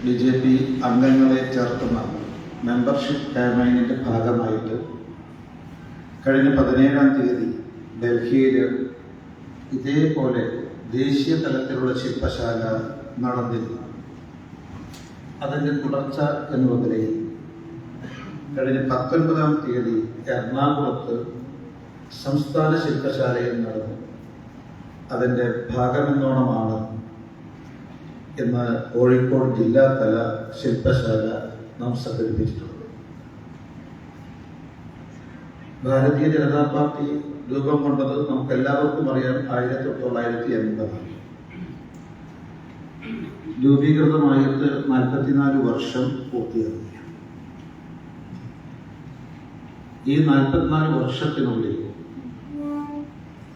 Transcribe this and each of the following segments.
BJP അംഗങ്ങളെ ചേർക്കുന്ന membership ക്യാമ്പയിനിൻ്റെ ഭാഗമായിട്ട് കഴിഞ്ഞ 17-ാം തീയതി ഡൽഹിയിൽ ഇതേപോലെ ദേശീയ തലത്തിലുള്ള ശില്പശാല നടന്നിരുന്നു. അതിൻ്റെ തുടർച്ച എന്നുള്ള നിലയിൽ കഴിഞ്ഞ 19-ാം തീയതി എറണാകുളത്ത് സംസ്ഥാന ശില്പശാലയിൽ നടന്നു. അതിൻ്റെ ഭാഗമെന്നോണമാണ് ഇന്ന് കോഴിക്കോട് ജില്ലാതല ശില്പശാല നാം സംഘടിപ്പിച്ചിട്ടുള്ളത്. ഭാരതീയ ജനതാ പാർട്ടി രൂപം കൊണ്ടത് നമുക്കെല്ലാവർക്കും അറിയാം 1980. രൂപീകൃതമായിട്ട് 44 വർഷം പൂർത്തിയാക്കി. ഈ 44 വർഷത്തിനുള്ളിൽ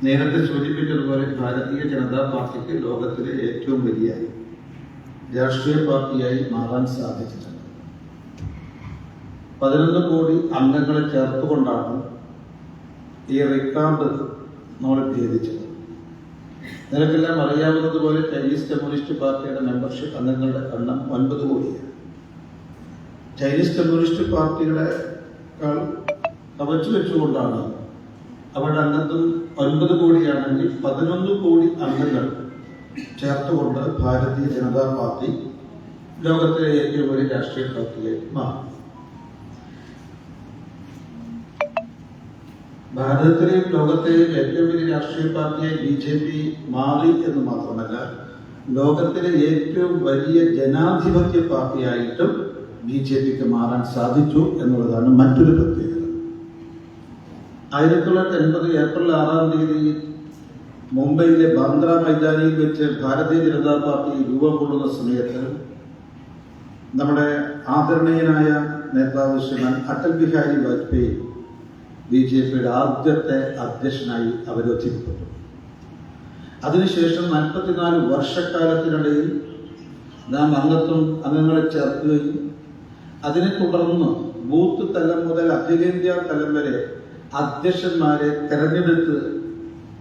നേരത്തെ സൂചിപ്പിച്ചതുപോലെ ഭാരതീയ ജനതാ പാർട്ടിക്ക് ലോകത്തിലെ ഏറ്റവും വലിയ രാഷ്ട്രീയ പാർട്ടിയായി മാറാൻ സാധിച്ചിട്ടുണ്ട്. 11 കോടി അംഗങ്ങളെ ചേർത്തുകൊണ്ടാണ് ഈ റെക്കോർഡ് നമ്മൾ ഭേദിച്ചത്. നിനക്കെല്ലാം അറിയാവുന്നതുപോലെ ചൈനീസ് കമ്മ്യൂണിസ്റ്റ് പാർട്ടിയുടെ മെമ്പർഷിപ്പ് അംഗങ്ങളുടെ എണ്ണം 9 കോടിയാണ്. ചൈനീസ് കമ്മ്യൂണിസ്റ്റ് പാർട്ടിയുടെ കവച്ചു വെച്ചുകൊണ്ടാണ് അവരുടെ അംഗത്വം 9 കോടിയാണെങ്കിൽ 11 കോടി അംഗങ്ങൾ ചേർത്തുകൊണ്ട് ഭാരതീയ ജനതാ പാർട്ടി ലോകത്തിലെ ഏറ്റവും വലിയ രാഷ്ട്രീയ പാർട്ടിയായി മാറി. ഭാരതത്തിലെയും ലോകത്തെയും ഏറ്റവും വലിയ രാഷ്ട്രീയ പാർട്ടിയായി BJP മാറി എന്ന് മാത്രമല്ല, ലോകത്തിലെ ഏറ്റവും വലിയ ജനാധിപത്യ പാർട്ടിയായിട്ടും BJPക്ക് മാറാൻ സാധിച്ചു എന്നുള്ളതാണ് മറ്റൊരു പ്രത്യേകത. 1980 ഏപ്രിൽ 6-ാം തീയതി മുംബൈയിലെ ബാന്ദ്ര മൈതാനിയിൽ വെച്ച് ഭാരതീയ ജനതാ പാർട്ടി രൂപം കൊള്ളുന്ന സമയത്ത് നമ്മുടെ ആദരണീയനായ നേതാവ് ശ്രീമാൻ അടൽ ബിഹാരി വാജ്പേയി BJPയുടെ ആദ്യത്തെ അധ്യക്ഷനായി അവരോധിക്കപ്പെട്ടു. അതിനുശേഷം 44 വർഷക്കാലത്തിനിടയിൽ നാം അംഗങ്ങളെ ചേർക്കുകയും അതിനെ തുടർന്ന് ബൂത്ത് തലം മുതൽ അഖിലേന്ത്യാ തലം വരെ അധ്യക്ഷന്മാരെ തെരഞ്ഞെടുത്ത്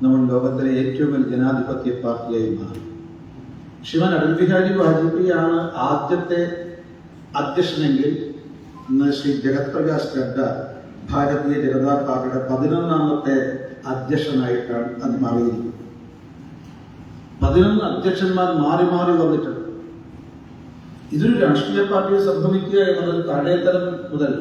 നമ്മൾ ലോകത്തിലെ ഏറ്റവും വലിയ ജനാധിപത്യ പാർട്ടിയായി മാറി. ശ്രീമാൻ അടൽ ബിഹാരി വാജ്പേയിയാണ് ആദ്യത്തെ അധ്യക്ഷനെങ്കിൽ ഇന്ന് ശ്രീ ജഗത് പ്രകാശ് നഡ്ഡ ഭാരതീയ ജനതാ പാർട്ടിയുടെ 11ാമത്തെ അധ്യക്ഷനായിട്ടാണ് അത് മാറിയിരിക്കുന്നത്. 11 അധ്യക്ഷന്മാർ മാറി മാറി വന്നിട്ടുണ്ട്. ഇതൊരു രാഷ്ട്രീയ പാർട്ടിയെ സംഭവിക്കുക എന്നുള്ളത് താഴേതലം മുതൽ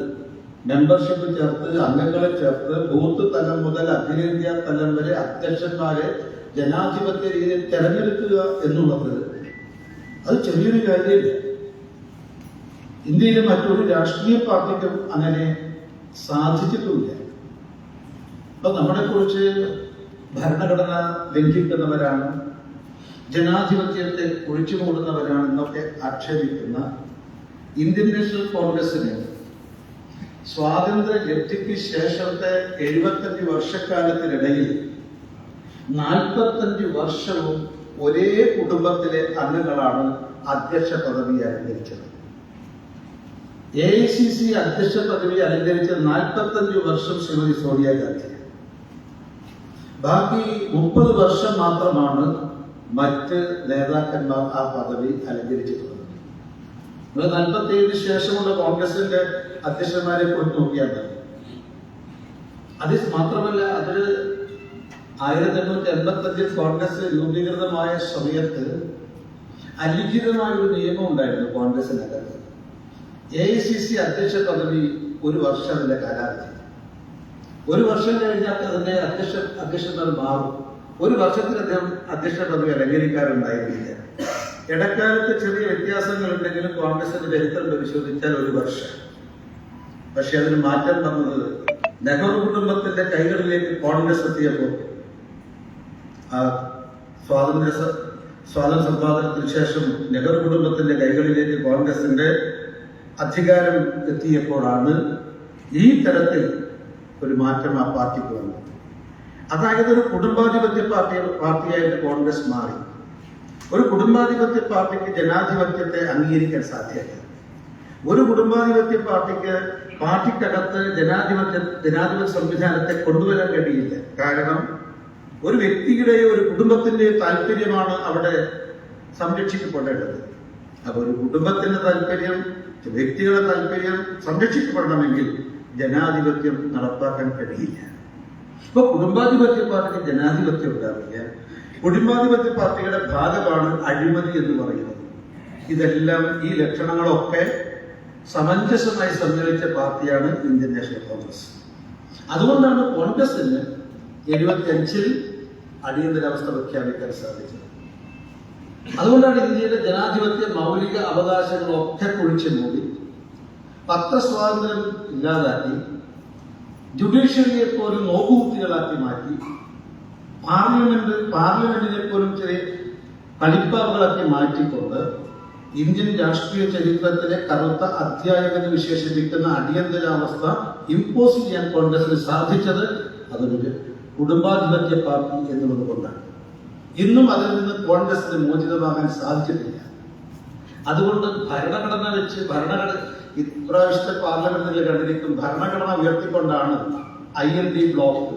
മെമ്പർഷിപ്പ് ചേർത്ത് അംഗങ്ങളെ ചേർത്ത് ബൂത്ത് തലം മുതൽ അഖിലേന്ത്യാ തലം വരെ അധ്യക്ഷന്മാരെ ജനാധിപത്യ രീതിയിൽ തെരഞ്ഞെടുക്കുക എന്നുള്ളത് അത് ചെറിയൊരു കാര്യമില്ല. ഇന്ത്യയിലെ മറ്റൊരു രാഷ്ട്രീയ പാർട്ടിക്കും അങ്ങനെ സാധിച്ചിട്ടുമില്ല. അപ്പൊ നമ്മളെ കുറിച്ച് ഭരണഘടന ലംഘിക്കുന്നവരാണ്, ജനാധിപത്യത്തെ കുഴിച്ചു മൂടുന്നവരാണെന്നൊക്കെ ആക്ഷേപിക്കുന്ന ഇന്ത്യൻ നാഷണൽ കോൺഗ്രസിന് സ്വാതന്ത്ര്യ ലബ്ധിക്ക് ശേഷത്തെ 75 വർഷക്കാലത്തിനിടയിൽ 45 വർഷവും ഒരേ കുടുംബത്തിലെ അംഗങ്ങളാണ് അധ്യക്ഷ പദവി അലങ്കരിച്ചത്. AICC അധ്യക്ഷ പദവി അലങ്കരിച്ച 45 വർഷം ശ്രീമതി സോണിയാഗാന്ധി. ബാക്കി 30 വർഷം മാത്രമാണ് മറ്റ് നേതാക്കന്മാർ ആ പദവി അലങ്കരിച്ചിട്ടുള്ളത്. 47 ശേഷമുള്ള കോൺഗ്രസിന്റെ അധ്യക്ഷന്മാരെ പോയി നോക്കിയാൽ മതി. അത് മാത്രമല്ല, അതിൽ 1885 കോൺഗ്രസ് രൂപീകൃതമായ സമയത്ത് അലിഖിതമായ ഒരു നിയമം ഉണ്ടായിരുന്നു കോൺഗ്രസിനകത്ത്. AICC അധ്യക്ഷ പദവി 1 വർഷം അതിന്റെ കാലാവധി. 1 വർഷം കഴിഞ്ഞാൽ അതിന്റെ അധ്യക്ഷന്മാർ മാറും. 1 വർഷത്തിൽ അദ്ദേഹം അധ്യക്ഷ പദവി അലങ്കരിക്കാറുണ്ടായിരുന്നില്ല. ഇടക്കാലത്ത് ചെറിയ വ്യത്യാസങ്ങൾ ഉണ്ടെങ്കിലും കോൺഗ്രസിന്റെ ചരിത്രം പരിശോധിച്ചാൽ 1 വർഷം. പക്ഷെ അതിന് മാറ്റം വന്നത് നെഹ്റു കുടുംബത്തിന്റെ കൈകളിലേക്ക് കോൺഗ്രസ് എത്തിയപ്പോൾ സ്വാതന്ത്ര്യ സമ്പാദനത്തിന് ശേഷം നെഹ്റു കുടുംബത്തിന്റെ കൈകളിലേക്ക് കോൺഗ്രസിന്റെ അധികാരം എത്തിയപ്പോഴാണ് ഈ തരത്തിൽ ഒരു മാറ്റം ആ പാർട്ടിക്ക് വന്നത്. അതായത് ഒരു കുടുംബാധിപത്യ പാർട്ടിയായിട്ട് കോൺഗ്രസ് മാറി. ഒരു കുടുംബാധിപത്യ പാർട്ടിക്ക് ജനാധിപത്യത്തെ അംഗീകരിക്കാൻ സാധ്യമല്ല. ഒരു കുടുംബാധിപത്യ പാർട്ടിക്കകത്ത് ജനാധിപത്യ സംവിധാനത്തെ കൊണ്ടുവരാൻ കഴിയില്ല. കാരണം ഒരു വ്യക്തിയുടെയോ ഒരു കുടുംബത്തിന്റെയോ താല്പര്യമാണ് അവിടെ സംരക്ഷിക്കപ്പെടേണ്ടത്. അപ്പൊ ഒരു കുടുംബത്തിന്റെ താല്പര്യം, വ്യക്തികളുടെ താല്പര്യം സംരക്ഷിക്കപ്പെടണമെങ്കിൽ ജനാധിപത്യം നടപ്പാക്കാൻ കഴിയില്ല. ഇപ്പൊ കുടുംബാധിപത്യ പാർട്ടിക്ക് ജനാധിപത്യം ഉണ്ടാവില്ല. കുടുംബാധിപത്യ പാർട്ടിയുടെ ഭാഗമാണ് അഴിമതി എന്ന് പറയുന്നത്. ഇതെല്ലാം ഈ ലക്ഷണങ്ങളൊക്കെ സമഞ്ജസമായി സമ്മേളിച്ച പാർട്ടിയാണ് ഇന്ത്യൻ നാഷണൽ കോൺഗ്രസ്. അതുകൊണ്ടാണ് കോൺഗ്രസിന് 75-ൽ അടിയന്തരാവസ്ഥ പ്രഖ്യാപിക്കാൻ സാധിച്ചത്. അതുകൊണ്ടാണ് ഇന്ത്യയിലെ ജനാധിപത്യ മൗലിക അവകാശങ്ങളൊക്കെ കുഴിച്ചു മൂടി, പത്രസ്വാതന്ത്ര്യം ഇല്ലാതാക്കി, ജുഡീഷ്യറിയെ പോലും നോക്കുകുത്തികളാക്കി മാറ്റി, പാർലമെന്റിനെ പോലും ചെറിയ കളിപ്പാറുകളാക്കി മാറ്റിക്കൊണ്ട് ഇന്ത്യൻ രാഷ്ട്രീയ ചരിത്രത്തിലെ കറുത്ത അധ്യായമെന്ന് വിശേഷിപ്പിക്കുന്ന അടിയന്തരാവസ്ഥ ഇമ്പോസ് ചെയ്യാൻ കോൺഗ്രസിന് സാധിച്ചത് അതൊരു കുടുംബാധിപത്യ പാർട്ടി എന്നുള്ളത് കൊണ്ടാണ്. ഇന്നും അതിൽ നിന്ന് കോൺഗ്രസിന് മോചിതമാകാൻ സാധിച്ചിട്ടില്ല. അതുകൊണ്ട് ഭരണഘടന വെച്ച് ഇപ്രാവശ്യത്തെ പാർലമെന്റിൽ കണ്ടിരിക്കും ഭരണഘടന ഉയർത്തിക്കൊണ്ടാണ് IND ബ്ലോക്ക്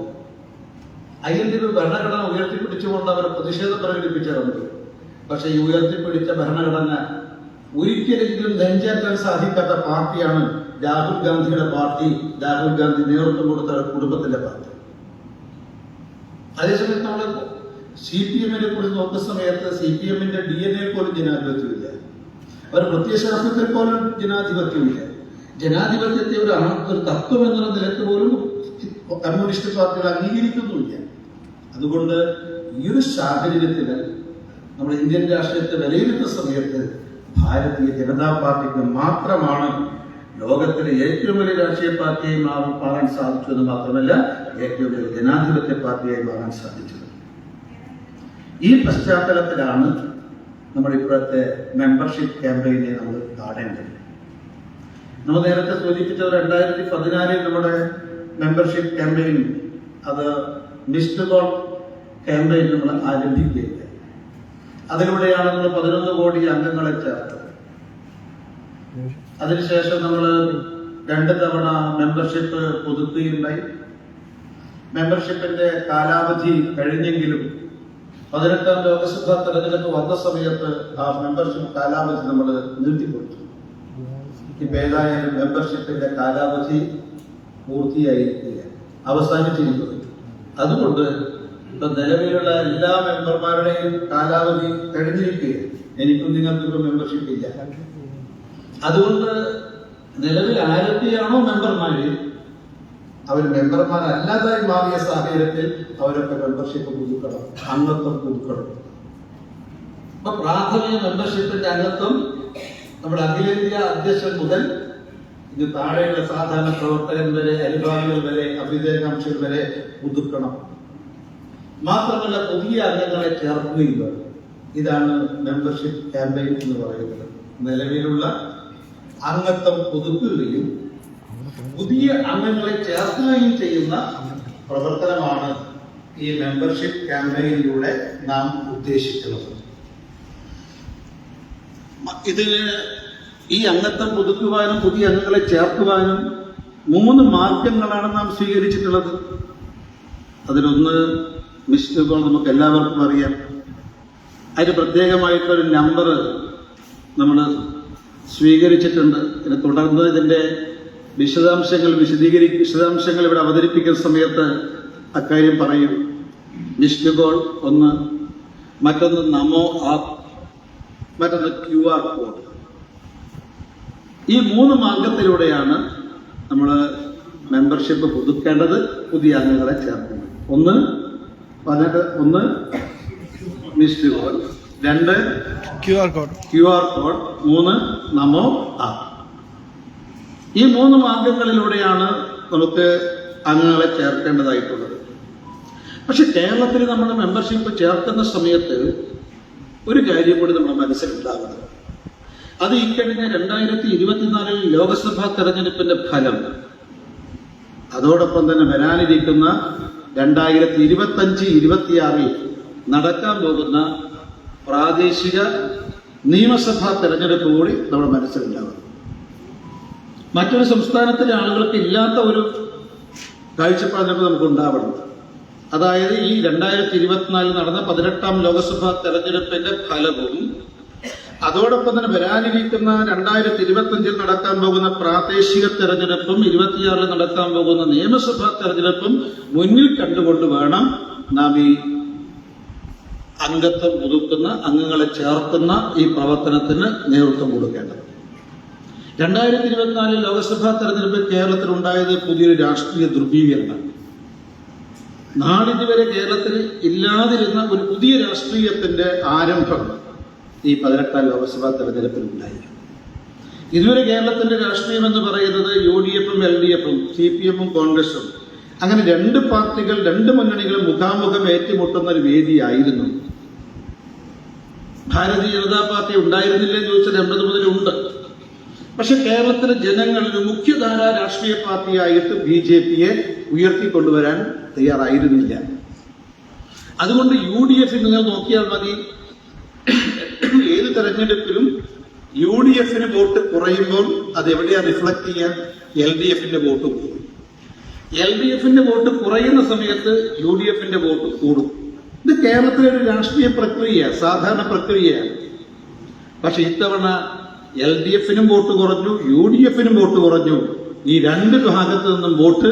ഭരണഘടന ഉയർത്തിപ്പിടിച്ചുകൊണ്ട് അവർ പ്രതിഷേധം പ്രകടിപ്പിച്ചിട്ടുണ്ട്. പക്ഷെ ഈ ഉയർത്തിപ്പിടിച്ച ഭരണഘടന ഒരിക്കലെങ്കിലും നെഞ്ചേറ്റാൻ സാധിക്കാത്ത പാർട്ടിയാണ് രാഹുൽ ഗാന്ധിയുടെ പാർട്ടി, രാഹുൽ ഗാന്ധി നേതൃത്വം കൊടുത്ത കുടുംബത്തിന്റെ പാർട്ടി. അതേസമയത്ത് നമ്മൾ CPM-നെ കുറിച്ച് നോക്കുന്ന സമയത്ത് CPM-ന്റെ DNA പോലും ജനാധിപത്യമില്ല. അവർ പ്രത്യയശാസ്ത്രത്തിൽ പോലും ജനാധിപത്യമില്ല. ജനാധിപത്യത്തെ ഒരു തത്വം എന്നുള്ള നിലക്ക് പോലും കമ്മ്യൂണിസ്റ്റ് പാർട്ടികൾ അംഗീകരിക്കുന്നുമില്ല. അതുകൊണ്ട് ഈ ഒരു സാഹചര്യത്തിൽ നമ്മുടെ ഇന്ത്യൻ രാഷ്ട്രീയത്തെ വിലയിരുത്തുന്ന സമയത്ത് ഭാരതീയ ജനതാ പാർട്ടിക്ക് മാത്രമാണ് ലോകത്തിലെ ഏറ്റവും വലിയ രാഷ്ട്രീയ പാർട്ടിയായി മാറാൻ സാധിച്ചു എന്ന് മാത്രമല്ല ഏറ്റവും വലിയ ജനാധിപത്യ പാർട്ടിയായി മാറാൻ സാധിച്ചത്. ഈ പശ്ചാത്തലത്തിലാണ് നമ്മുടെ ഇപ്പോഴത്തെ മെമ്പർഷിപ്പ് ക്യാമ്പയിനെ നമ്മൾ കാണേണ്ടത്. നമ്മൾ നേരത്തെ സൂചിപ്പിച്ച 2014 നമ്മുടെ മെമ്പർഷിപ്പ് ക്യാമ്പയിൻ, അത് മിസ്ഡ് കോൾ ക്യാമ്പയിൻ നമ്മൾ ആരംഭിക്കുകയുണ്ടായി. അതിലൂടെയാണ് നമ്മൾ 11 കോടി അംഗങ്ങളെ ചേർത്തത്. അതിനുശേഷം നമ്മൾ 2 തവണ മെമ്പർഷിപ്പ് പുതുക്കുകയുണ്ടായി. മെമ്പർഷിപ്പിന്റെ കാലാവധി കഴിഞ്ഞെങ്കിലും 18ാം ലോക്സഭാ തെരഞ്ഞെടുപ്പ് വന്ന സമയത്ത് ആ മെമ്പർഷിപ്പ് കാലാവധി നമ്മൾ നീട്ടിക്കൊടുത്തു. ഇപ്പൊ ഏതായാലും മെമ്പർഷിപ്പിന്റെ കാലാവധി പൂർത്തിയായിരിക്കില്ല, അവസാനിച്ചിരിക്കുന്നു. അതുകൊണ്ട് ഇപ്പൊ നിലവിലുള്ള എല്ലാ മെമ്പർമാരുടെയും കാലാവധി കഴിഞ്ഞിരിക്കുകയാണ്. എനിക്കും നിങ്ങൾക്കും ഇപ്പൊ മെമ്പർഷിപ്പ് ഇല്ല. അതുകൊണ്ട് നിലവിൽ ആരൊക്കെയാണോ മെമ്പർമാര്, അവർ മെമ്പർമാരല്ലാതായി മാറിയ സാഹചര്യത്തിൽ അവരൊക്കെ മെമ്പർഷിപ്പ് പുതുക്കണം, അംഗത്വം പുതുക്കണം. അപ്പൊ പ്രാഥമിക മെമ്പർഷിപ്പിന്റെ അംഗത്വം നമ്മുടെ അഖിലേന്ത്യാ അധ്യക്ഷൻ മുതൽ ഇത് താഴെയുള്ള സാധാരണ പ്രവർത്തകൻ വരെ, അനുഭാവികൾ വരെ, അഭ്യുദയകാംക്ഷികൾ വരെ പുതുക്കണം. മാത്രമല്ല പുതിയ അംഗങ്ങളെ ചേർക്കുകയും വേണം. ഇതാണ് മെമ്പർഷിപ്പ് ക്യാമ്പയിൻ എന്ന് പറയുന്നത്. നിലവിലുള്ള അംഗത്വം പുതുക്കുകയും പുതിയ അംഗങ്ങളെ ചേർക്കുകയും ചെയ്യുന്ന പ്രവർത്തനമാണ് ഈ മെമ്പർഷിപ്പ് ക്യാമ്പയിനിലൂടെ നാം ഉദ്ദേശിക്കുന്നത്. ഇതിന് ഈ അംഗത്വം പുതുക്കുവാനും പുതിയ അംഗങ്ങളെ ചേർക്കുവാനും 3 മാർഗങ്ങളാണ് നാം സ്വീകരിച്ചിട്ടുള്ളത്. അതിലൊന്ന് മിസ്ഡ് കോൾ, നമുക്ക് എല്ലാവർക്കും അറിയാം. അതിന് പ്രത്യേകമായിട്ടൊരു നമ്പർ നമ്മൾ സ്വീകരിച്ചിട്ടുണ്ട്. ഇതിനെ തുടർന്ന് ഇതിന്റെ വിശദാംശങ്ങൾ ഇവിടെ അവതരിപ്പിക്കുന്ന സമയത്ത് അക്കാര്യം പറയും. മിസ്ഡ് കോൾ 1, മറ്റൊന്ന് നമോ ആപ്പ്, മറ്റൊന്ന് QR കോഡ്. ഈ 3 മാർഗത്തിലൂടെയാണ് നമ്മൾ മെമ്പർഷിപ്പ് പുതുക്കേണ്ടത്, പുതിയ അംഗങ്ങളെ ചേർക്കുന്നത്. ഒന്ന് മിസ്ഡ് കോൾ, 2 QR കോഡ്, 3 നമോ ആപ്പ്. ഈ 3 മാർഗങ്ങളിലൂടെയാണ് നമുക്ക് അംഗങ്ങളെ ചേർക്കേണ്ടതായിട്ടുള്ളത്. പക്ഷെ കേരളത്തിൽ നമ്മൾ മെമ്പർഷിപ്പ് ചേർക്കുന്ന സമയത്ത് ഒരു കാര്യം കൂടി നമ്മുടെ മനസ്സിലുണ്ടാകുന്നത്, അത് ഇക്കഴിഞ്ഞ 2024 ലോക്സഭാ തെരഞ്ഞെടുപ്പിന്റെ ഫലം, അതോടൊപ്പം തന്നെ വരാനിരിക്കുന്ന 2025-26 നടക്കാൻ പോകുന്ന പ്രാദേശിക നിയമസഭാ തെരഞ്ഞെടുപ്പ് കൂടി നമ്മുടെ മനസ്സിലുണ്ടാകും. മറ്റൊരു സംസ്ഥാനത്തിലെ ആളുകൾക്ക് ഇല്ലാത്ത ഒരു കാഴ്ചപ്പാടിനൊക്കെ നമുക്ക് ഉണ്ടാവണം. അതായത് ഈ 2024 നടന്ന 18ാം ലോക്സഭാ തെരഞ്ഞെടുപ്പിന്റെ ഫലവും അതോടൊപ്പം തന്നെ വരാനിരിക്കുന്ന 2025 നടക്കാൻ പോകുന്ന പ്രാദേശിക തെരഞ്ഞെടുപ്പും 26 നടക്കാൻ പോകുന്ന നിയമസഭാ തെരഞ്ഞെടുപ്പും മുന്നിൽ കണ്ടുകൊണ്ട് വേണം നാം ഈ അംഗത്വം പുതുക്കുന്ന, അംഗങ്ങളെ ചേർക്കുന്ന ഈ പ്രവർത്തനത്തിന് നേതൃത്വം കൊടുക്കേണ്ടത്. 2024 ലോക്സഭാ തെരഞ്ഞെടുപ്പിൽ കേരളത്തിലുണ്ടായത് പുതിയൊരു രാഷ്ട്രീയ ധ്രുവീകരണം. നാളിതുവരെ കേരളത്തിൽ ഇല്ലാതിരുന്ന ഒരു പുതിയ രാഷ്ട്രീയത്തിന്റെ ആരംഭം ഈ 18ാം ലോക്സഭാ തെരഞ്ഞെടുപ്പിൽ ഉണ്ടായി. ഇതുവരെ കേരളത്തിന്റെ രാഷ്ട്രീയം എന്ന് പറയുന്നത് UDF-ഉം LDF-ഉം CPM-ഉം കോൺഗ്രസും അങ്ങനെ രണ്ട് പാർട്ടികൾ, രണ്ട് മുന്നണികളും മുഖാമുഖം ഏറ്റുമുട്ടുന്ന ഒരു വേദിയായിരുന്നു. ഭാരതീയ ജനതാ പാർട്ടി ഉണ്ടായിരുന്നില്ലെന്ന് ചോദിച്ചാൽ 80 മുതലുണ്ട്. പക്ഷെ കേരളത്തിലെ ജനങ്ങൾ ഒരു മുഖ്യധാര രാഷ്ട്രീയ പാർട്ടിയായിട്ട് BJP-യെ ഉയർത്തിക്കൊണ്ടുവരാൻ തയ്യാറായിരുന്നില്ല. അതുകൊണ്ട് UDF നിങ്ങൾ നോക്കിയാൽ മതി, ഏത് തെരഞ്ഞെടുപ്പിലും UDF-ന് വോട്ട് കുറയുമ്പോൾ അതെവിടെയാ റിഫ്ലക്ട് ചെയ്യാൻ? LDF-ന്റെ വോട്ട് കൂടും. LDF-ന്റെ വോട്ട് കുറയുന്ന സമയത്ത് UDF-ന്റെ വോട്ട് കൂടും. ഇത് കേരളത്തിലെ ഒരു രാഷ്ട്രീയ പ്രക്രിയ, സാധാരണ പ്രക്രിയയാണ്. പക്ഷെ ഇത്തവണ LDF-നും വോട്ട് കുറഞ്ഞു, UDF-നും വോട്ട് കുറഞ്ഞു. ഈ രണ്ട് ഭാഗത്തു നിന്നും വോട്ട്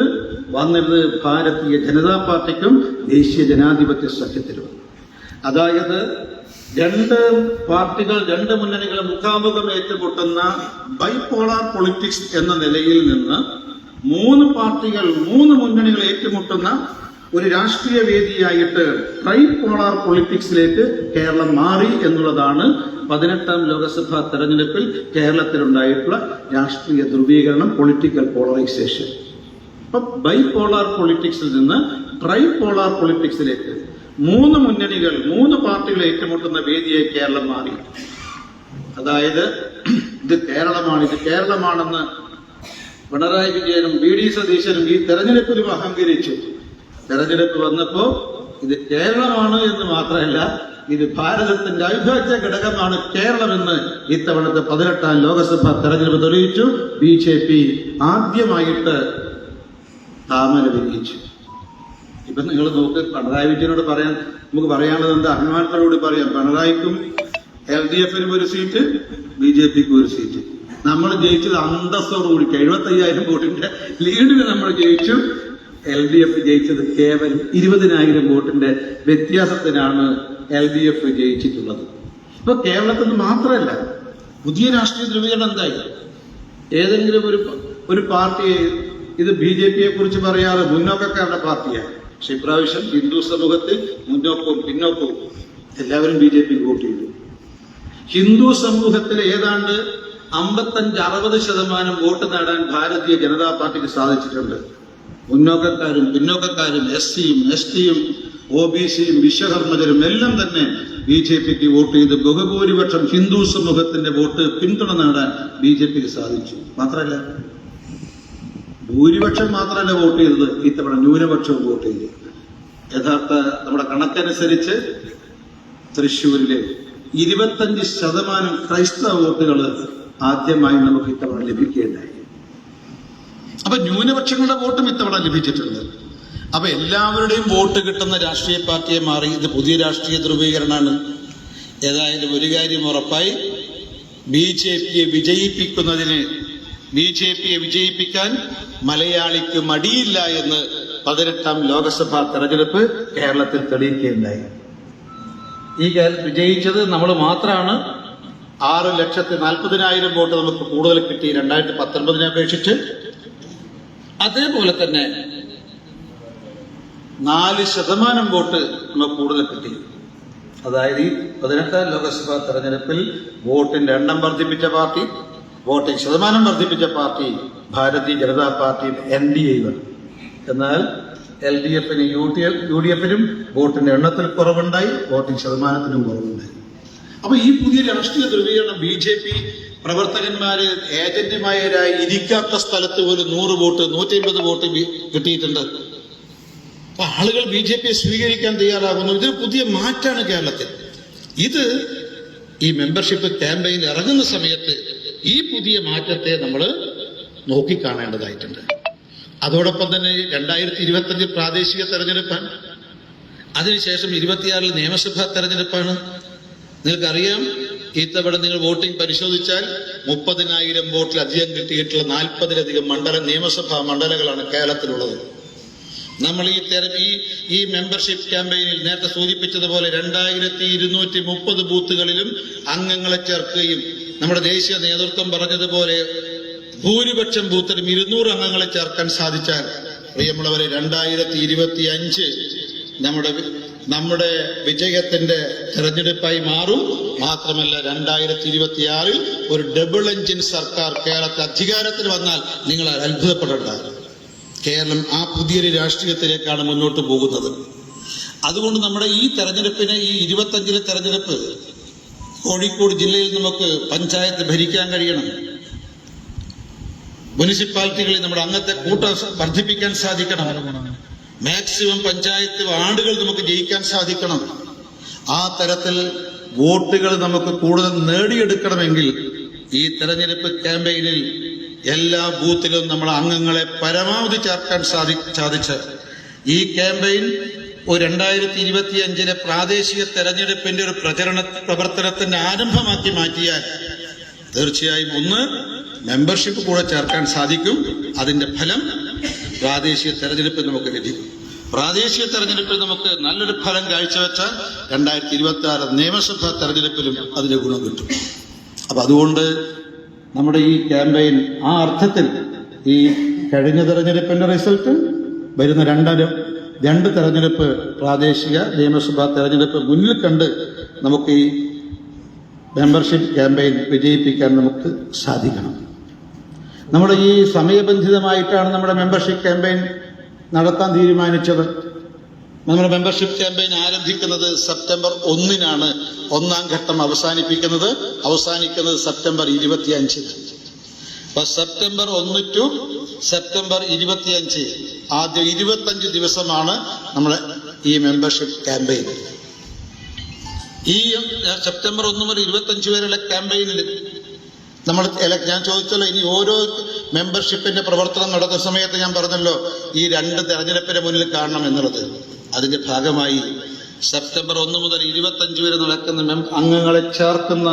വന്നിരുന്നത് ഭാരതീയ ജനതാ പാർട്ടിക്കും ദേശീയ ജനാധിപത്യ സഖ്യത്തിനും. അതായത് രണ്ട് പാർട്ടികൾ, രണ്ട് മുന്നണികൾ മുഖാമുഖം ഏറ്റുമുട്ടുന്ന ബൈപോളാർ പൊളിറ്റിക്സ് എന്ന നിലയിൽ നിന്ന് 3 പാർട്ടികൾ, 3 മുന്നണികൾ ഏറ്റുമുട്ടുന്ന ഒരു രാഷ്ട്രീയ വേദിയായിട്ട് ട്രൈപോളാർ പൊളിറ്റിക്സിലേക്ക് കേരളം മാറി എന്നുള്ളതാണ് 18ാം ലോക്സഭാ തെരഞ്ഞെടുപ്പിൽ കേരളത്തിലുണ്ടായിട്ടുള്ള രാഷ്ട്രീയ ധ്രുവീകരണം, പൊളിറ്റിക്കൽ പോളറൈസേഷൻ. അപ്പൊ ബൈപോളാർ പൊളിറ്റിക്സിൽ നിന്ന് ട്രൈപോളാർ പൊളിറ്റിക്സിലേക്ക് 3 മുന്നണികൾ, 3 പാർട്ടികൾ ഏറ്റുമുട്ടുന്ന വേദിയെ കേരളം മാറി. അതായത് ഇത് കേരളമാണെന്ന് പിണറായി വിജയനും BD സതീശനും ഈ തെരഞ്ഞെടുപ്പിലും അഹങ്കരിച്ചു. തെരഞ്ഞെടുപ്പ് വന്നപ്പോ ഇത് കേരളമാണ് എന്ന് മാത്രമല്ല, ഇത് ഭാരതത്തിന്റെ അവിഭാജ്യ ഘടകമാണ് കേരളമെന്ന് ഇത്തവണത്തെ 18ാം ലോക്സഭാ തെരഞ്ഞെടുപ്പ് തെളിയിച്ചു. BJP ആദ്യമായിട്ട് താമര വിരിയിച്ചു. ഇപ്പൊ നിങ്ങൾ നോക്ക്, പിണറായി വിജയനോട് നമുക്ക് പറയാനുള്ളത് എന്താ? അഭിമാനത്തോടുകൂടി പറയാം, പിണറായിക്കും LDF-നും ഒരു സീറ്റ്, BJP-ക്കും ഒരു സീറ്റ്. നമ്മൾ ജയിച്ചത് അന്തസ്സോടുകൂടി 75,000 വോട്ടിന്റെ ലീഡിന് നമ്മൾ ജയിച്ചു. LDF ജയിച്ചത് കേവലം 20,000 വോട്ടിന്റെ വ്യത്യാസത്തിനാണ് LDF ജയിച്ചിട്ടുള്ളത്. ഇപ്പൊ കേരളത്തിൽ നിന്ന് മാത്രമല്ല, പുതിയ രാഷ്ട്രീയ ധ്രുവീകരണം എന്തായി? ഏതെങ്കിലും ഒരു പാർട്ടി ഇത് BJP-യെ കുറിച്ച് പറയാറ് മുന്നോക്കക്കാരുടെ പാർട്ടിയാണ്. പക്ഷെ ഇപ്രാവശ്യം ഹിന്ദു സമൂഹത്തിൽ മുന്നോക്കവും പിന്നോക്കവും എല്ലാവരും BJP വോട്ട് ചെയ്തു. ഹിന്ദു സമൂഹത്തിൽ ഏതാണ്ട് 55-60% വോട്ട് നേടാൻ ഭാരതീയ ജനതാ പാർട്ടിക്ക് സാധിച്ചിട്ടുണ്ട്. മുന്നോക്കക്കാരും പിന്നോക്കക്കാരും SC-യും ST-യും OBC-യും വിശ്വകർമ്മജരും എല്ലാം തന്നെ BJP-ക്ക് വോട്ട് ചെയ്ത് ബഹുഭൂരിപക്ഷം ഹിന്ദു സമൂഹത്തിന്റെ വോട്ട് പിന്തുണ നേടാൻ BJP-ക്ക് സാധിച്ചു. മാത്രമല്ല, ഭൂരിപക്ഷം മാത്രമല്ല വോട്ട് ചെയ്തത്, ഇത്തവണ ന്യൂനപക്ഷവും വോട്ട് ചെയ്തു. യഥാർത്ഥ നമ്മുടെ കണക്കനുസരിച്ച് തൃശ്ശൂരിലെ 25% ക്രൈസ്തവ വോട്ടുകൾ ആദ്യമായി നമുക്ക് ഇത്തവണ ലഭിക്കുകയുണ്ടായി. അപ്പൊ ന്യൂനപക്ഷങ്ങളുടെ വോട്ടും ഇത്തവണ ലഭിച്ചിട്ടുണ്ട്. അപ്പൊ എല്ലാവരുടെയും വോട്ട് കിട്ടുന്ന രാഷ്ട്രീയ പാർട്ടിയെ മാറി. ഇത് പുതിയ രാഷ്ട്രീയ ധ്രുവീകരണമാണ്. ഏതായാലും ഒരു കാര്യം ഉറപ്പായി, BJP-യെ വിജയിപ്പിക്കാൻ മലയാളിക്ക് മടിയില്ല എന്ന് 18ാം ലോക്സഭാ തെരഞ്ഞെടുപ്പ് കേരളത്തിൽ തെളിയിക്കുകയുണ്ടായി. ഈ വിജയിച്ചത് നമ്മൾ മാത്രമാണ്. 6,40,000 വോട്ട് നമുക്ക് കൂടുതൽ കിട്ടി 2019 അപേക്ഷിച്ച്. അതേപോലെ തന്നെ 4% വോട്ട് നമുക്ക് കൂടുതൽ കിട്ടി. അതായത് ഈ 18ാം ലോക്സഭാ തെരഞ്ഞെടുപ്പിൽ വോട്ടിന്റെ എണ്ണം വർദ്ധിപ്പിച്ച പാർട്ടി, വോട്ടിംഗ് ശതമാനം വർദ്ധിപ്പിച്ച party Bharatiya Janata party NDA. എന്നാൽ LDF-നും UDF-നും വോട്ടിന്റെ എണ്ണത്തിൽ കുറവുണ്ടായി, വോട്ടിംഗ് ശതമാനത്തിനും കുറവുണ്ടായി. അപ്പൊ ഈ പുതിയ രാഷ്ട്രീയ ധ്രുവീകരണം BJP പ്രവർത്തകന്മാര് ഏജന്റുമാരായി ഇരിക്കാത്ത സ്ഥലത്ത് പോലും 100 വോട്ട് 150 വോട്ട് കിട്ടിയിട്ടുണ്ട്. അപ്പൊ ആളുകൾ BJP-യെ സ്വീകരിക്കാൻ തയ്യാറാകുന്നു. ഇതൊരു പുതിയ മാറ്റാണ് കേരളത്തിൽ. ഇത് ഈ മെമ്പർഷിപ്പ് ക്യാമ്പയിൻ ഇറങ്ങുന്ന സമയത്ത് ഈ പുതിയ മാറ്റത്തെ നമ്മൾ നോക്കിക്കാണേണ്ടതായിട്ടുണ്ട്. അതോടൊപ്പം തന്നെ 2025 പ്രാദേശിക തെരഞ്ഞെടുപ്പാണ്. അതിനുശേഷം 26 നിയമസഭാ തെരഞ്ഞെടുപ്പാണ്. നിങ്ങൾക്കറിയാം, ഇത്തവണ നിങ്ങൾ വോട്ടിംഗ് പരിശോധിച്ചാൽ 30,000 വോട്ടിലധികം കിട്ടിയിട്ടുള്ള 40-ലധികം നിയമസഭാ മണ്ഡലങ്ങളാണ് കേരളത്തിലുള്ളത്. നമ്മൾ ഈ മെമ്പർഷിപ്പ് ക്യാമ്പയിനിൽ നേരത്തെ സൂചിപ്പിച്ചതുപോലെ 2230 ബൂത്തുകളിലും അംഗങ്ങളെ ചേർക്കുകയും നമ്മുടെ ദേശീയ നേതൃത്വം പറഞ്ഞതുപോലെ ഭൂരിപക്ഷം ബൂത്തിലും 200 അംഗങ്ങളെ ചേർക്കാൻ സാധിച്ചാൽ പ്രിയമുള്ളവരെ 2025 നമ്മുടെ വിജയത്തിന്റെ തെരഞ്ഞെടുപ്പായി മാറും. മാത്രമല്ല 2026 ഒരു ഡബിൾ എഞ്ചിൻ സർക്കാർ കേരളത്തിൽ അധികാരത്തിൽ വന്നാൽ നിങ്ങൾ അത്ഭുതപ്പെടേണ്ട. കേരളം ആ പുതിയൊരു രാഷ്ട്രീയത്തിലേക്കാണ് മുന്നോട്ട് പോകുന്നത്. അതുകൊണ്ട് നമ്മുടെ ഈ തെരഞ്ഞെടുപ്പിന്, ഈ 25-ലെ തെരഞ്ഞെടുപ്പ്, കോഴിക്കോട് ജില്ലയിൽ നമുക്ക് പഞ്ചായത്ത് ഭരിക്കാൻ കഴിയണം. മുനിസിപ്പാലിറ്റികളിൽ നമ്മുടെ അംഗത്തെ കൂട്ടം വർദ്ധിപ്പിക്കാൻ സാധിക്കണം. മാക്സിമം പഞ്ചായത്ത് വാർഡുകൾ നമുക്ക് ജയിക്കാൻ സാധിക്കണം. ആ തരത്തിൽ വോട്ടുകൾ നമുക്ക് കൂടുതൽ നേടിയെടുക്കണമെങ്കിൽ ഈ തെരഞ്ഞെടുപ്പ് ക്യാമ്പയിനിൽ എല്ലാ ബൂത്തിലും നമ്മുടെ അംഗങ്ങളെ പരമാവധി ചേർക്കാൻ സാധിച്ച് ഈ ക്യാമ്പയിൻ ഒരു 2025-ലെ പ്രാദേശിക തെരഞ്ഞെടുപ്പിന്റെ ഒരു പ്രവർത്തനത്തിന്റെ ആരംഭമാക്കി മാറ്റിയാൽ തീർച്ചയായും ഒന്ന് മെമ്പർഷിപ്പ് കൂടെ ചേർക്കാൻ സാധിക്കും. അതിന്റെ ഫലം പ്രാദേശിക തെരഞ്ഞെടുപ്പിൽ നമുക്ക് ലഭിക്കും. പ്രാദേശിക തെരഞ്ഞെടുപ്പിൽ നമുക്ക് നല്ലൊരു ഫലം കാഴ്ചവെച്ചാൽ 2026 നിയമസഭാ തെരഞ്ഞെടുപ്പിലും അതിന്റെ ഗുണം കിട്ടും. അപ്പൊ അതുകൊണ്ട് നമ്മുടെ ഈ ക്യാമ്പയിൻ ആ അർത്ഥത്തിൽ ഈ കഴിഞ്ഞ തെരഞ്ഞെടുപ്പിന്റെ റിസൾട്ട്, വരുന്ന രണ്ട് തെരഞ്ഞെടുപ്പ്, പ്രാദേശിക നിയമസഭാ തെരഞ്ഞെടുപ്പ് മുന്നിൽ കണ്ട് നമുക്ക് ഈ മെമ്പർഷിപ്പ് ക്യാമ്പയിൻ വിജയിപ്പിക്കാൻ നമുക്ക് സാധിക്കണം. നമ്മുടെ ഈ സമയബന്ധിതമായിട്ടാണ് നമ്മുടെ മെമ്പർഷിപ്പ് ക്യാമ്പയിൻ നടത്താൻ തീരുമാനിച്ചത്. നമ്മുടെ മെമ്പർഷിപ്പ് ക്യാമ്പയിൻ ആരംഭിക്കുന്നത് സെപ്റ്റംബർ 1-നാണ്. 1-ാം ഘട്ടം അവസാനിക്കുന്നത് സെപ്റ്റംബർ 25-ന്. അപ്പൊ സെപ്റ്റംബർ 1 to സെപ്റ്റംബർ 25, ആദ്യ 25 ദിവസമാണ് നമ്മുടെ ഈ മെമ്പർഷിപ്പ് ക്യാമ്പയിൻ. ഈ സെപ്റ്റംബർ 1 മുതൽ 25 വരെയുള്ള ക്യാമ്പയിനിൽ ഞാൻ ചോദിച്ചല്ലോ, ഇനി ഓരോ മെമ്പർഷിപ്പിന്റെ പ്രവർത്തനം നടക്കുന്ന സമയത്ത് ഞാൻ പറഞ്ഞല്ലോ ഈ 2 തെരഞ്ഞെടുപ്പിന്റെ മുന്നിൽ കാണണം എന്നുള്ളത്. അതിന്റെ ഭാഗമായി സെപ്റ്റംബർ 1 മുതൽ 25 വരെ നടക്കുന്ന അംഗങ്ങളെ ചേർക്കുന്ന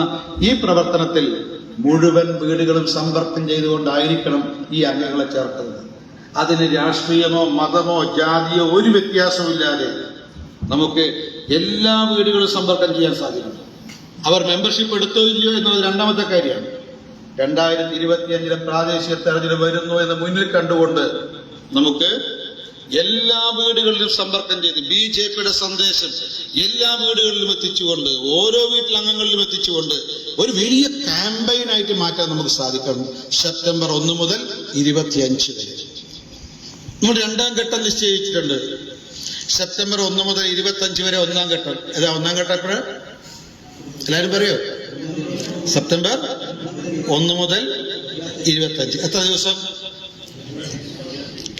ഈ പ്രവർത്തനത്തിൽ മുഴുവൻ വീടുകളും സമ്പർക്കം ചെയ്തുകൊണ്ടായിരിക്കണം ഈ അംഗങ്ങളെ ചേർക്കുന്നത്. അതിന് രാഷ്ട്രീയമോ മതമോ ജാതിയോ ഒരു വ്യത്യാസമില്ലാതെ നമുക്ക് എല്ലാ വീടുകളും സമ്പർക്കം ചെയ്യാൻ സാധിക്കണം. അവർ മെമ്പർഷിപ്പ് എടുത്തോ ഇല്ലയോ എന്നത് രണ്ടാമത്തെ കാര്യമാണ്. 2025-ലെ പ്രാദേശിക തെരഞ്ഞെടുപ്പ് വരുന്നു എന്ന് മുന്നിൽ കണ്ടുകൊണ്ട് നമുക്ക് എല്ലാ വീടുകളിലും സമ്പർക്കം ചെയ്ത് BJPയുടെ സന്ദേശം എല്ലാ വീടുകളിലും എത്തിച്ചുകൊണ്ട്, ഓരോ വീട്ടിലംഗങ്ങളിലും എത്തിച്ചുകൊണ്ട് ഒരു വലിയ ക്യാമ്പയിനായിട്ട് മാറ്റാൻ നമുക്ക് സാധിക്കണം. സെപ്റ്റംബർ 1 മുതൽ 25 വരെ നമ്മൾ 2-ാം ഘട്ടം നിശ്ചയിച്ചിട്ടുണ്ട്. സെപ്റ്റംബർ 1 മുതൽ 25 വരെ 1-ാം ഘട്ടം. ഏതാ 1-ാം ഘട്ടം? എപ്പോഴാ എല്ലാവരും പറയോ? സെപ്റ്റംബർ 1 മുതൽ 25. എത്ര ദിവസം?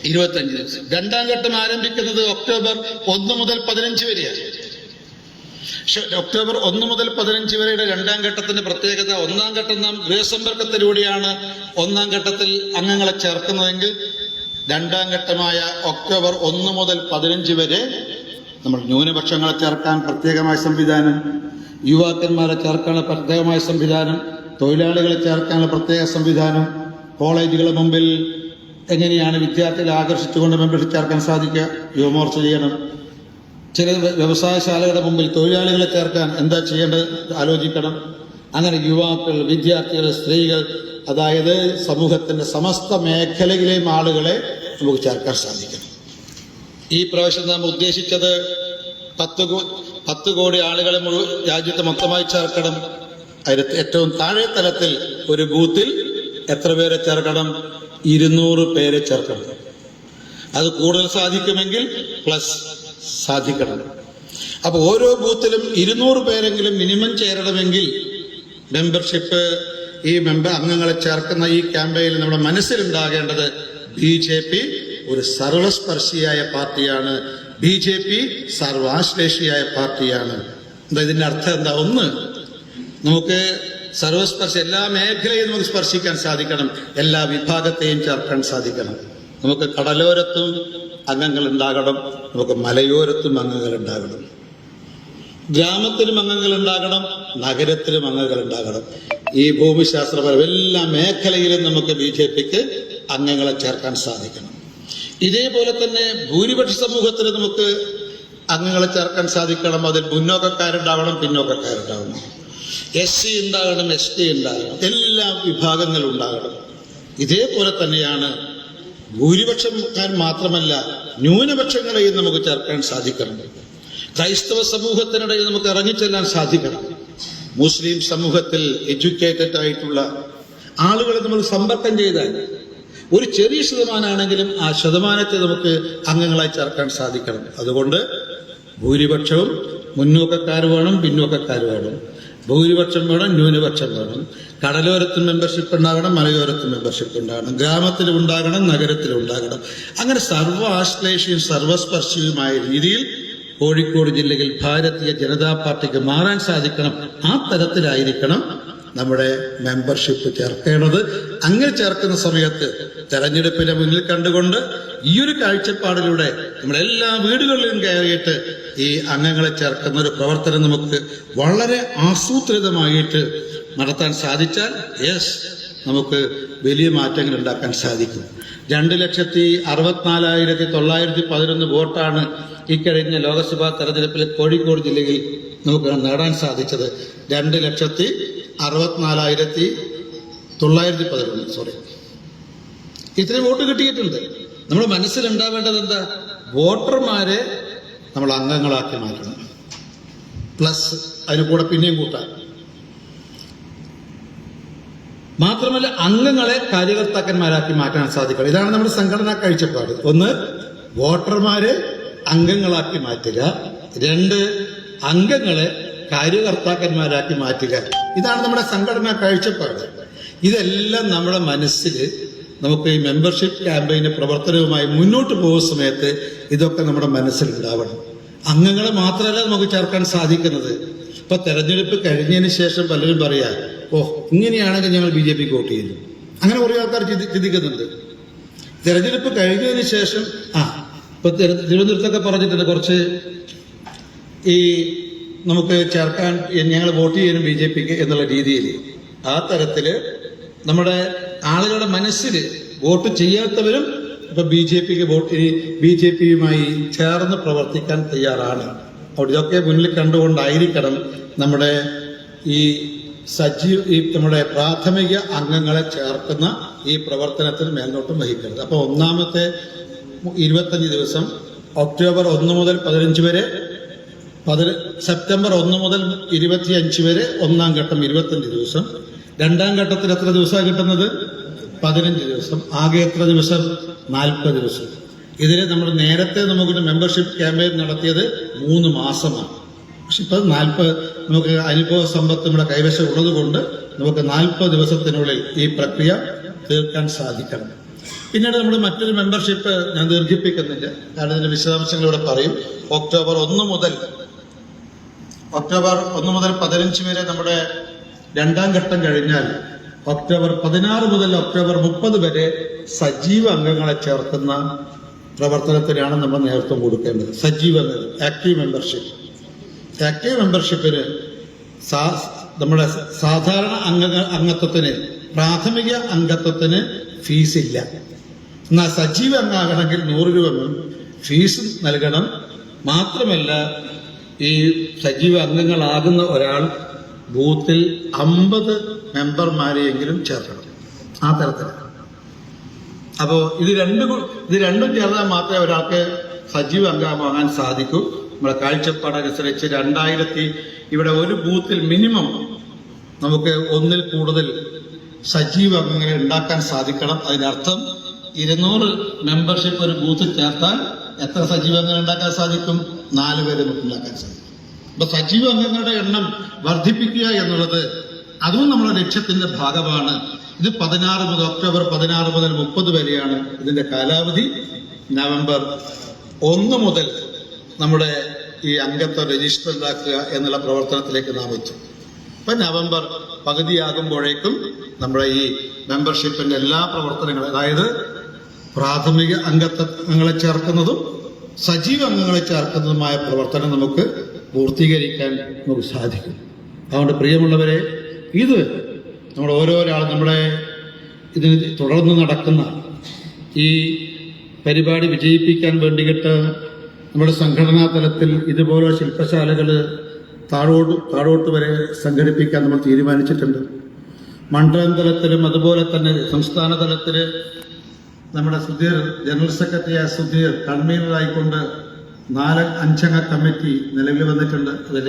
25 ദിവസം. 2-ാം ഘട്ടം ആരംഭിക്കുന്നത് ഒക്ടോബർ 1 മുതൽ 15 വരെയാണ്. ഒക്ടോബർ 1 മുതൽ 15 വരെയുടെ 2-ാം ഘട്ടത്തിന്റെ പ്രത്യേകത, 1-ാം ഘട്ടം നാം ഗൃഹസമ്പർക്കത്തിലൂടെയാണ് 1-ാം ഘട്ടത്തിൽ അംഗങ്ങളെ ചേർക്കുന്നതെങ്കിൽ 2-ാം ഘട്ടമായ ഒക്ടോബർ 1 മുതൽ 15 വരെ നമ്മൾ ന്യൂനപക്ഷങ്ങളെ ചേർക്കാൻ പ്രത്യേകമായ സംവിധാനം, യുവാക്കന്മാരെ ചേർക്കാനുള്ള പ്രത്യേകമായ സംവിധാനം, തൊഴിലാളികളെ ചേർക്കാനുള്ള പ്രത്യേക സംവിധാനം, കോളേജുകളുടെ മുമ്പിൽ എങ്ങനെയാണ് വിദ്യാർത്ഥികളെ ആകർഷിച്ചുകൊണ്ട് മെമ്പർഷിപ്പ് ചേർക്കാൻ സാധിക്കുക, യുവമോർച്ച ചെയ്യണം. ചില വ്യവസായശാലകളുടെ മുമ്പിൽ തൊഴിലാളികളെ ചേർക്കാൻ എന്താ ചെയ്യേണ്ടത് ആലോചിക്കണം. അങ്ങനെ യുവാക്കൾ, വിദ്യാർത്ഥികൾ, സ്ത്രീകൾ, അതായത് സമൂഹത്തിന്റെ സമസ്ത മേഖലയിലെയും ആളുകളെ നമുക്ക് ചേർക്കാൻ സാധിക്കണം. ഈ പ്രാവശ്യം നാം ഉദ്ദേശിച്ചത് 10 കോടി ആളുകളെ രാജ്യത്ത് മൊത്തമായി ചേർക്കണം. അതിന് ഏറ്റവും താഴെ തലത്തിൽ ഒരു ബൂത്തിൽ എത്ര പേരെ ചേർക്കണം? 200 പേരെ ചേർക്കണം. അത് കൂടുതൽ സാധിക്കുമെങ്കിൽ പ്ലസ് സാധിക്കണം. അപ്പൊ ഓരോ ബൂത്തിലും 200 പേരെങ്കിലും മിനിമം ചേരണമെങ്കിൽ മെമ്പർഷിപ്പ്, ഈ അംഗങ്ങളെ ചേർക്കുന്ന ഈ ക്യാമ്പയിനിൽ നമ്മുടെ മനസ്സിലുണ്ടാകേണ്ടത് BJP ഒരു സർവസ്പർശിയായ പാർട്ടിയാണ്. BJP സർവാശ്ലേഷിയായ പാർട്ടിയാണ്. എന്താ ഇതിന്റെ അർത്ഥം? എന്താ? ഒന്ന്, നമുക്ക് എല്ലാ മേഖലയും നമുക്ക് സ്പർശിക്കാൻ സാധിക്കണം, എല്ലാ വിഭാഗത്തെയും ചേർക്കാൻ സാധിക്കണം. നമുക്ക് കടലോരത്തും അംഗങ്ങൾ ഉണ്ടാകണം, നമുക്ക് മലയോരത്തും അംഗങ്ങൾ ഉണ്ടാകണം. ഗ്രാമത്തിലും അംഗങ്ങൾ ഉണ്ടാകണം, നഗരത്തിലും അംഗങ്ങൾ ഉണ്ടാകണം. ഈ ഭൂമിശാസ്ത്രപരം എല്ലാ മേഖലയിലും നമുക്ക് BJPക്ക് അംഗങ്ങളെ ചേർക്കാൻ സാധിക്കണം. ഇതേപോലെ തന്നെ ഭൂരിപക്ഷ സമൂഹത്തിന് നമുക്ക് അംഗങ്ങളെ ചേർക്കാൻ സാധിക്കണം. അതിൽ മുന്നോക്കക്കാരുണ്ടാവണം, പിന്നോക്കക്കാരുണ്ടാവണം, SC ഉണ്ടാകണം, ST ഉണ്ടാകണം, എല്ലാ വിഭാഗങ്ങളും ഉണ്ടാകണം. ഇതേപോലെ തന്നെയാണ് ഭൂരിപക്ഷക്കാർ മാത്രമല്ല ന്യൂനപക്ഷങ്ങളെയും നമുക്ക് ചേർക്കാൻ സാധിക്കണം. ക്രൈസ്തവ സമൂഹത്തിനിടയിൽ നമുക്ക് ഇറങ്ങിച്ചെല്ലാൻ സാധിക്കണം. മുസ്ലിം സമൂഹത്തിൽ എഡ്യൂക്കേറ്റഡ് ആയിട്ടുള്ള ആളുകളെ നമ്മൾ സമ്പർക്കം ചെയ്താൽ ഒരു ചെറിയ ശതമാനമാണെങ്കിലും ആ ശതമാനത്തെ നമുക്ക് അംഗങ്ങളായി ചേർക്കാൻ സാധിക്കണം. അതുകൊണ്ട് ഭൂരിപക്ഷവും മുന്നോക്കക്കാർ വേണം, പിന്നോക്കക്കാർ വേണം, ഭൂരിപക്ഷം വേണം, ന്യൂനപക്ഷം വേണം. കടലോരത്തിൽ മെമ്പർഷിപ്പ് ഉണ്ടാകണം, മലയോരത്തിൽ മെമ്പർഷിപ്പ് ഉണ്ടാകണം, ഗ്രാമത്തിലും ഉണ്ടാകണം, നഗരത്തിലും ഉണ്ടാകണം. അങ്ങനെ സർവ്വ ആശ്ലേഷയും സർവസ്പർശിയുമായ രീതിയിൽ കോഴിക്കോട് ജില്ലയിൽ ഭാരതീയ ജനതാ പാർട്ടിക്ക് മാറാൻ സാധിക്കണം. ആ തരത്തിലായിരിക്കണം നമ്മുടെ മെമ്പർഷിപ്പ് ചേർക്കേണ്ടത്. അങ്ങനെ ചേർക്കുന്ന സമയത്ത് തെരഞ്ഞെടുപ്പിനെ മുന്നിൽ കണ്ടുകൊണ്ട് ഈ ഒരു കാഴ്ചപ്പാടിലൂടെ നമ്മളെല്ലാ വീടുകളിലും കയറിയിട്ട് ഈ അംഗങ്ങളെ ചേർക്കുന്ന ഒരു പ്രവർത്തനം നമുക്ക് വളരെ ആസൂത്രിതമായിട്ട് നടത്താൻ സാധിച്ചാൽ നമുക്ക് വലിയ മാറ്റങ്ങൾ ഉണ്ടാക്കാൻ സാധിക്കും. 2,64,911 വോട്ടാണ് ഇക്കഴിഞ്ഞ ലോക്സഭാ തെരഞ്ഞെടുപ്പിൽ കോഴിക്കോട് ജില്ലയിൽ നമുക്ക് നേടാൻ സാധിച്ചത്. 2,64,911 ഇത്രയും വോട്ട് കിട്ടിയിട്ടുണ്ട്. നമ്മുടെ മനസ്സിലുണ്ടാവേണ്ടത് എന്താ? വോട്ടർമാരെ നമ്മൾ അംഗങ്ങളാക്കി മാറ്റണം, പ്ലസ് അതിന് കൂടെ പിന്നെയും കൂട്ടാൻ. മാത്രമല്ല അംഗങ്ങളെ കാര്യകർത്താക്കന്മാരാക്കി മാറ്റാൻ സാധിക്കണം. ഇതാണ് നമ്മുടെ സംഘടനാ കാഴ്ചപ്പാട്. 1, വോട്ടർമാരെ അംഗങ്ങളാക്കി മാറ്റുക. 2, അംഗങ്ങളെ കാര്യകർത്താക്കന്മാരാക്കി മാറ്റുക. ഇതാണ് നമ്മുടെ സംഘടനാ കാഴ്ചപ്പാട്. ഇതെല്ലാം നമ്മുടെ മനസ്സിൽ നമുക്ക് ഈ മെമ്പർഷിപ്പ് ക്യാമ്പയിന്റെ പ്രവർത്തനവുമായി മുന്നോട്ട് പോകുന്ന സമയത്ത് ഇതൊക്കെ നമ്മുടെ മനസ്സിലുണ്ടാവണം. അംഗങ്ങളെ മാത്രമല്ല നമുക്ക് ചേർക്കാൻ സാധിക്കുന്നത്. ഇപ്പൊ തെരഞ്ഞെടുപ്പ് കഴിഞ്ഞതിന് ശേഷം പലരും പറയാ, ഇങ്ങനെയാണെങ്കിൽ ഞങ്ങൾ BJPക്ക് വോട്ട് ചെയ്യുന്നു. അങ്ങനെ കുറെ ആൾക്കാർ ചിന്തിക്കുന്നുണ്ട്. തെരഞ്ഞെടുപ്പ് കഴിഞ്ഞതിന് ശേഷം ഇപ്പൊ തിരുവനന്തപുരത്തൊക്കെ പറഞ്ഞിട്ടുണ്ട് കുറച്ച് ഈ നമുക്ക് ചേർക്കാൻ ഞങ്ങൾ വോട്ട് ചെയ്യുന്നു BJPക്ക് എന്നുള്ള രീതിയിൽ. ആ തരത്തില് നമ്മുടെ ആളുകളുടെ മനസ്സിൽ വോട്ട് ചെയ്യാത്തവരും ഇപ്പൊ BJPയുമായി ചേർന്ന് പ്രവർത്തിക്കാൻ തയ്യാറാണ്. അവിടെ ഇതൊക്കെ മുന്നിൽ കണ്ടുകൊണ്ടായിരിക്കണം നമ്മുടെ ഈ നമ്മുടെ പ്രാഥമിക അംഗങ്ങളെ ചേർക്കുന്ന ഈ പ്രവർത്തനത്തിന് മേൽനോട്ടം വഹിക്കുന്നത്. അപ്പൊ ഒന്നാമത്തെ 25 ദിവസം ഒക്ടോബർ 1 മുതൽ 15 വരെ, സെപ്റ്റംബർ 1 മുതൽ 25 വരെ ഒന്നാം ഘട്ടം 25 ദിവസം. രണ്ടാം ഘട്ടത്തിൽ എത്ര ദിവസമാണ് കിട്ടുന്നത്? 15 ദിവസം. ആകെ എത്ര ദിവസം? 40 ദിവസം. ഇതിന് നമ്മൾ നേരത്തെ നമുക്ക് മെമ്പർഷിപ്പ് ക്യാമ്പയിൻ നടത്തിയത് 3 മാസമാണ്. പക്ഷെ ഇപ്പൊ 40 നമുക്ക് അനുഭവ സമ്പത്ത് നമ്മുടെ കൈവശം ഉള്ളത് കൊണ്ട് നമുക്ക് 40 ദിവസത്തിനുള്ളിൽ ഈ പ്രക്രിയ തീർക്കാൻ സാധിക്കണം. പിന്നീട് നമ്മൾ മറ്റൊരു മെമ്പർഷിപ്പ് ഞാൻ ദീർഘിപ്പിക്കുന്നില്ല, കാരണം ഇതിന്റെ വിശദാംശങ്ങൾ ഇവിടെ പറയും. ഒക്ടോബർ 1 മുതൽ 15 വരെ നമ്മുടെ രണ്ടാം ഘട്ടം കഴിഞ്ഞാൽ ഒക്ടോബർ 16 മുതൽ ഒക്ടോബർ 30 വരെ സജീവ അംഗങ്ങളെ ചേർക്കുന്ന പ്രവർത്തനത്തിനാണ് നമ്മൾ നേതൃത്വം കൊടുക്കേണ്ടത്. സജീവ അംഗങ്ങൾ, ആക്റ്റീവ് മെമ്പർഷിപ്പിന് നമ്മുടെ സാധാരണ അംഗത്വത്തിന്, പ്രാഥമിക അംഗത്വത്തിന് ഫീസില്ല. എന്നാൽ സജീവ അംഗമാകണമെങ്കിൽ 100 രൂപ ഫീസ് നൽകണം. മാത്രമല്ല ഈ സജീവ അംഗങ്ങളാകുന്ന ഒരാൾ ബൂത്തിൽ 50 മെമ്പർമാരെയെങ്കിലും ചേർക്കണം. ആ തരത്തിലാണ്. അപ്പോ ഇത് രണ്ടും ചേർന്നാൽ മാത്രമേ ഒരാൾക്ക് സജീവ അംഗമാകാൻ സാധിക്കൂ. നമ്മുടെ കാഴ്ചപ്പാടനുസരിച്ച് 2000 ഇവിടെ ഒരു ബൂത്തിൽ മിനിമം നമുക്ക് 1-ൽ കൂടുതൽ സജീവ അംഗങ്ങളെ ഉണ്ടാക്കാൻ സാധിക്കണം. അതിനർത്ഥം 200 മെമ്പർഷിപ്പ് ഒരു ബൂത്തിൽ ചേർത്താൽ എത്ര സജീവ അംഗങ്ങൾ ഉണ്ടാക്കാൻ സാധിക്കും? 4 പേര് നമുക്ക് ഉണ്ടാക്കാൻ സാധിക്കും. അപ്പൊ സജീവ അംഗങ്ങളുടെ എണ്ണം വർദ്ധിപ്പിക്കുക എന്നുള്ളത് അതും നമ്മുടെ ലക്ഷ്യത്തിന്റെ ഭാഗമാണ്. ഇത് ഒക്ടോബർ 16 മുതൽ 30 വരെയാണ് ഇതിന്റെ കാലാവധി. നവംബർ 1 മുതൽ നമ്മുടെ ഈ അംഗത്വ രജിസ്റ്റർ ഉണ്ടാക്കുക എന്നുള്ള പ്രവർത്തനത്തിലേക്ക് നാം വെച്ചു. ഇപ്പൊ നവംബർ പകുതിയാകുമ്പോഴേക്കും നമ്മുടെ ഈ മെമ്പർഷിപ്പിന്റെ എല്ലാ പ്രവർത്തനങ്ങളും, അതായത് പ്രാഥമിക അംഗങ്ങളെ ചേർക്കുന്നതും സജീവ അംഗങ്ങളെ ചേർക്കുന്നതുമായ പ്രവർത്തനം നമുക്ക് പൂർത്തീകരിക്കാൻ നമുക്ക് സാധിക്കും. അതുകൊണ്ട് പ്രിയമുള്ളവരെ, ഇത് നമ്മൾ ഓരോരാളും നമ്മളെ ഇതിന് തുടർന്ന് നടക്കുന്ന ഈ പരിപാടി വിജയിപ്പിക്കാൻ വേണ്ടിയിട്ട് നമ്മുടെ സംഘടനാ തലത്തിൽ ഇതുപോലെ ശില്പശാലകൾ താഴോട്ട് വരെ സംഘടിപ്പിക്കാൻ നമ്മൾ തീരുമാനിച്ചിട്ടുണ്ട്. മണ്ഡലം തലത്തിലും അതുപോലെ തന്നെ സംസ്ഥാന തലത്തിൽ നമ്മുടെ സുധീർ, ജനറൽ സെക്രട്ടറിയായ സുധീർ കൺവീനറായിക്കൊണ്ട് 4-5 അംഗ കമ്മിറ്റി നിലവിൽ വന്നിട്ടുണ്ട്. അതിൽ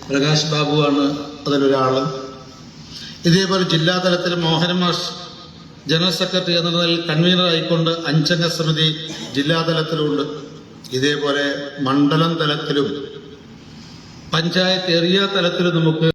പ്രകാശ് ബാബുവാണ് അതിലൊരാൾ. ഇതേപോലെ ജില്ലാ തലത്തിൽ മോഹൻ മാഷ് ജനറൽ സെക്രട്ടറി എന്ന നിലയിൽ കൺവീനറായിക്കൊണ്ട് 5 അംഗ സമിതി ജില്ലാ തലത്തിലുണ്ട്. ഇതേപോലെ മണ്ഡലം തലത്തിലും പഞ്ചായത്ത് ഏരിയ തലത്തിലും നമുക്ക്